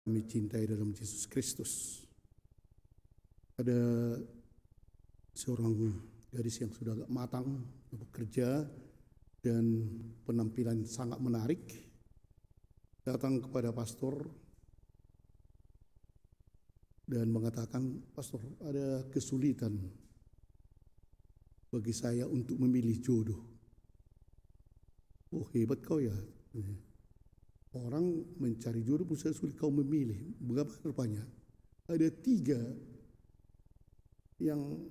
Kami cintai dalam Yesus Kristus. Ada seorang gadis yang sudah agak matang, bekerja, dan penampilan sangat menarik, datang kepada pastor dan mengatakan, "Pastor, ada kesulitan bagi saya untuk memilih jodoh." Oh, hebat kau ya. Orang mencari jodoh pun sulit kau memilih. Berapa rupanya? Ada 3 yang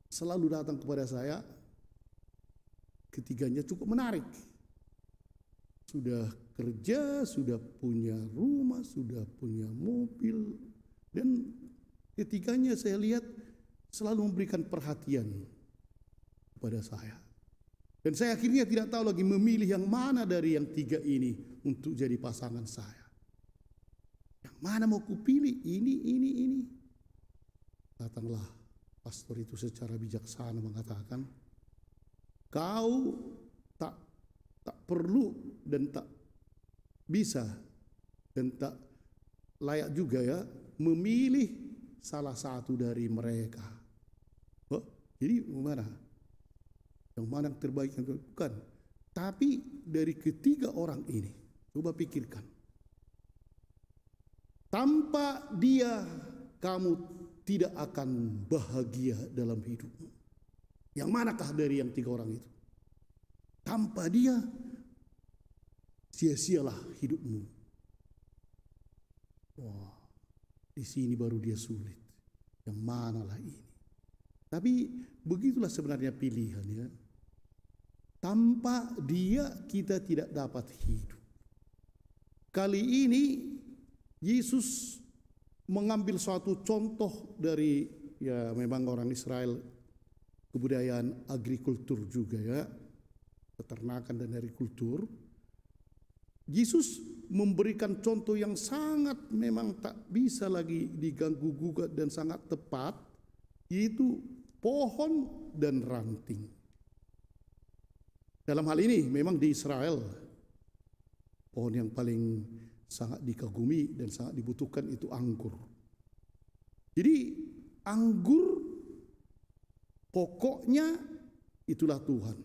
selalu datang kepada saya. Ketiganya cukup menarik. Sudah kerja, sudah punya rumah, sudah punya mobil. Dan ketiganya saya lihat selalu memberikan perhatian kepada saya. Dan saya akhirnya tidak tahu lagi memilih yang mana dari yang 3 ini untuk jadi pasangan saya. Yang mana mau kupilih? Ini. Datanglah pastor itu secara bijaksana mengatakan, kau tak perlu dan tak bisa dan tak layak juga ya memilih salah satu dari mereka. Oh, jadi mana? Yang mana yang terbaik yang bukan. Tapi dari ketiga orang ini, coba pikirkan. Tanpa dia kamu tidak akan bahagia dalam hidupmu. Yang manakah dari yang 3 orang itu? Tanpa dia sia-sialah hidupmu. Wah, di sini baru dia sulit. Yang manalah ini? Tapi begitulah sebenarnya pilihannya. Tanpa dia kita tidak dapat hidup. Kali ini Yesus mengambil suatu contoh dari ya memang orang Israel, kebudayaan agrikultur juga ya, peternakan dan agrikultur. Yesus memberikan contoh yang sangat memang tak bisa lagi diganggu gugat dan sangat tepat, yaitu pohon dan ranting. Dalam hal ini memang di Israel pohon yang paling sangat dikagumi dan sangat dibutuhkan itu anggur. Jadi anggur pokoknya itulah Tuhan.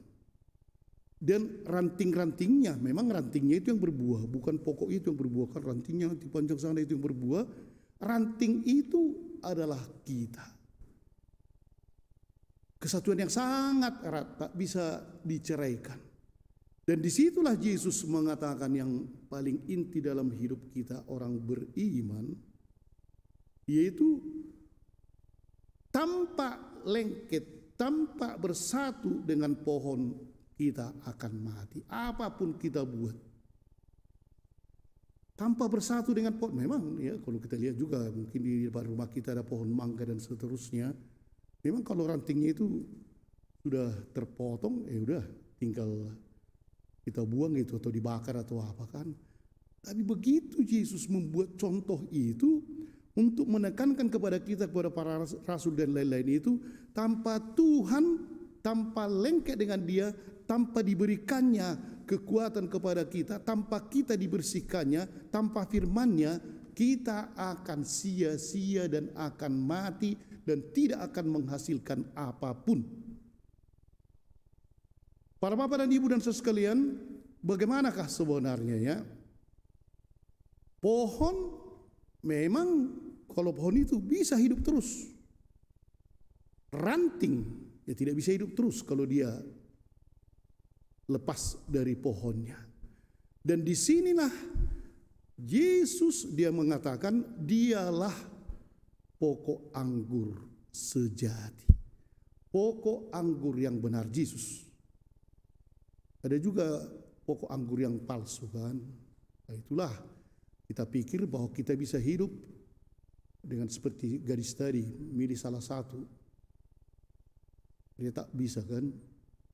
Dan ranting-rantingnya, memang rantingnya itu yang berbuah, bukan pokok itu yang berbuah. Kan rantingnya di panjang sana itu yang berbuah. Ranting itu adalah kita. Kesatuan yang sangat erat, tak bisa diceraikan. Dan disitulah Yesus mengatakan yang paling inti dalam hidup kita orang beriman, yaitu tanpa lengket, tanpa bersatu dengan pohon, kita akan mati. Apapun kita buat, tanpa bersatu dengan pohon. Memang ya kalau kita lihat juga mungkin di depan rumah kita ada pohon mangga dan seterusnya. Memang kalau rantingnya itu sudah terpotong, udah tinggal kita buang itu atau dibakar atau apa kan. Tapi begitu Yesus membuat contoh itu untuk menekankan kepada kita, kepada para rasul dan lain-lain itu, tanpa Tuhan, tanpa lengket dengan dia, tanpa diberikannya kekuatan kepada kita, tanpa kita dibersihkannya, tanpa firman-Nya, kita akan sia-sia dan akan mati dan tidak akan menghasilkan apapun. Para bapak dan ibu dan saudara sekalian, bagaimanakah sebenarnya ya? Pohon memang kalau pohon itu bisa hidup terus. Ranting ya tidak bisa hidup terus kalau dia lepas dari pohonnya. Dan disinilah Yesus dia mengatakan dialah pokok anggur sejati. Pokok anggur yang benar Yesus. Ada juga pokok anggur yang palsu kan. Nah, itulah kita pikir bahwa kita bisa hidup dengan seperti gadis tadi, milih salah satu. Dia tak bisa kan.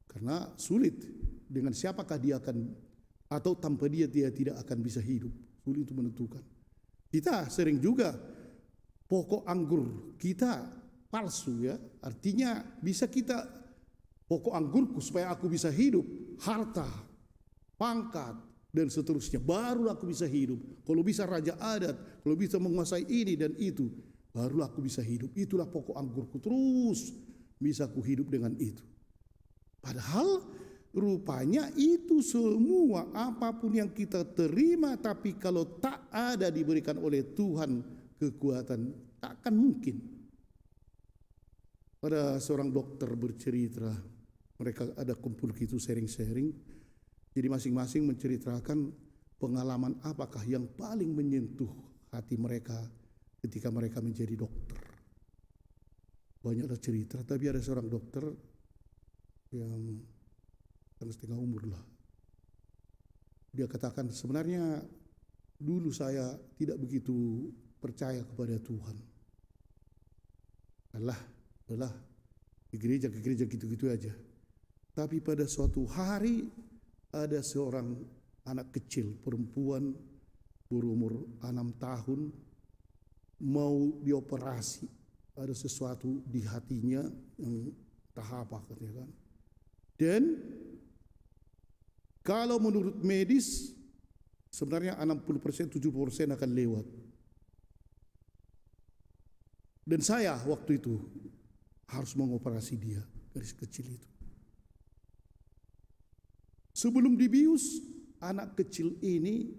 Karena sulit. Dengan siapakah dia akan, atau tanpa dia tidak akan bisa hidup. Sulit untuk menentukan. Kita sering juga pokok anggur kita palsu ya. Artinya bisa kita pokok anggurku supaya aku bisa hidup, harta, pangkat, dan seterusnya. Baru aku bisa hidup. Kalau bisa raja adat, kalau bisa menguasai ini dan itu, baru aku bisa hidup. Itulah pokok anggurku, terus bisa aku hidup dengan itu. Padahal rupanya itu semua apapun yang kita terima, tapi kalau tak ada diberikan oleh Tuhan kekuatan, tak akan mungkin. Ada seorang dokter bercerita, mereka ada kumpul gitu sharing-sharing. Jadi masing-masing menceritakan pengalaman apakah yang paling menyentuh hati mereka ketika mereka menjadi dokter. Banyaklah cerita, tapi ada seorang dokter yang setengah umur lah. Dia katakan, sebenarnya dulu saya tidak begitu percaya kepada Tuhan. Alah, ke gereja gitu-gitu aja. Tapi pada suatu hari ada seorang anak kecil perempuan berumur 6 tahun mau dioperasi. Ada sesuatu di hatinya yang entah apa katanya kan. Dan kalau menurut medis sebenarnya 60% 70% akan lewat. Dan saya waktu itu harus mengoperasi dia, gadis kecil itu. Sebelum dibius, anak kecil ini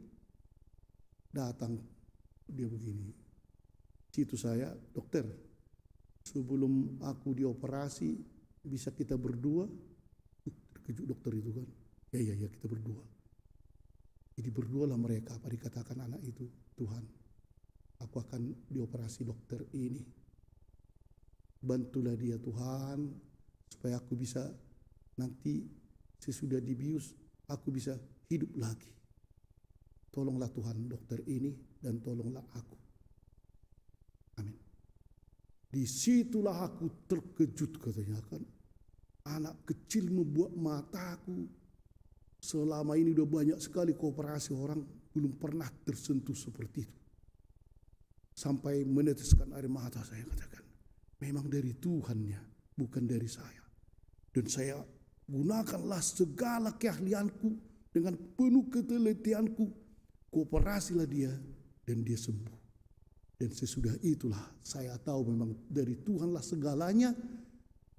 datang, dia begini. Situ saya, dokter, sebelum aku dioperasi, bisa kita berdua? Terkejut dokter itu kan. Ya kita berdua. Jadi berdualah mereka, apa dikatakan anak itu, Tuhan, aku akan dioperasi dokter ini. Bantulah dia Tuhan, supaya aku bisa nanti sesudah dibius, aku bisa hidup lagi. Tolonglah Tuhan dokter ini dan tolonglah aku. Amin. Disitulah aku terkejut katanya kan. Anak kecil membuat mataku. Selama ini udah banyak sekali kooperasi orang, belum pernah tersentuh seperti itu. Sampai meneteskan air mata saya katakan, memang dari Tuhannya, bukan dari saya. Dan saya gunakanlah segala keahlianku dengan penuh ketelitianku. Kooperasilah dia dan dia sembuh. Dan sesudah itulah saya tahu memang dari Tuhanlah segalanya.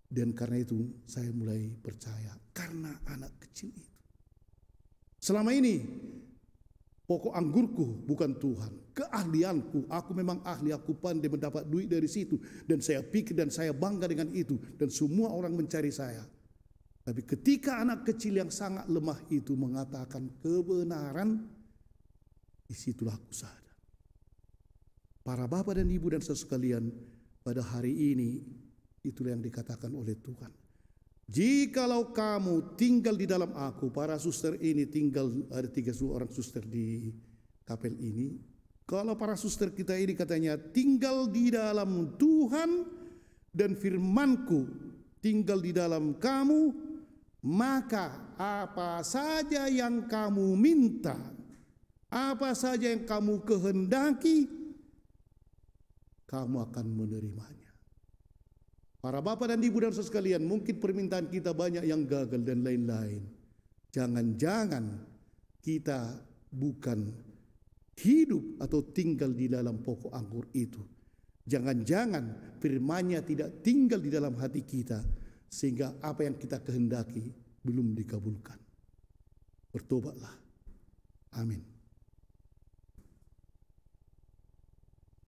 Dan karena itu saya mulai percaya karena anak kecil itu. Selama ini pokok anggurku bukan Tuhan, keahlianku, aku memang ahli, aku pandai mendapat duit dari situ, dan saya pikir dan saya bangga dengan itu, dan semua orang mencari saya. Tapi ketika anak kecil yang sangat lemah itu mengatakan kebenaran, disitulah aku sadar. Para bapak dan ibu dan saudara sekalian, pada hari ini itulah yang dikatakan oleh Tuhan. Jikalau kamu tinggal di dalam aku, para suster ini tinggal, ada 3 orang suster di kapel ini. Kalau para suster kita ini katanya tinggal di dalam Tuhan dan firmanku tinggal di dalam kamu, maka apa saja yang kamu minta, apa saja yang kamu kehendaki, kamu akan menerimanya. Para bapak dan ibu dan saudara sekalian, mungkin permintaan kita banyak yang gagal dan lain-lain. Jangan-jangan kita bukan hidup atau tinggal di dalam pokok anggur itu. Jangan-jangan firman-Nya tidak tinggal di dalam hati kita, sehingga apa yang kita kehendaki belum dikabulkan. Bertobatlah. Amin.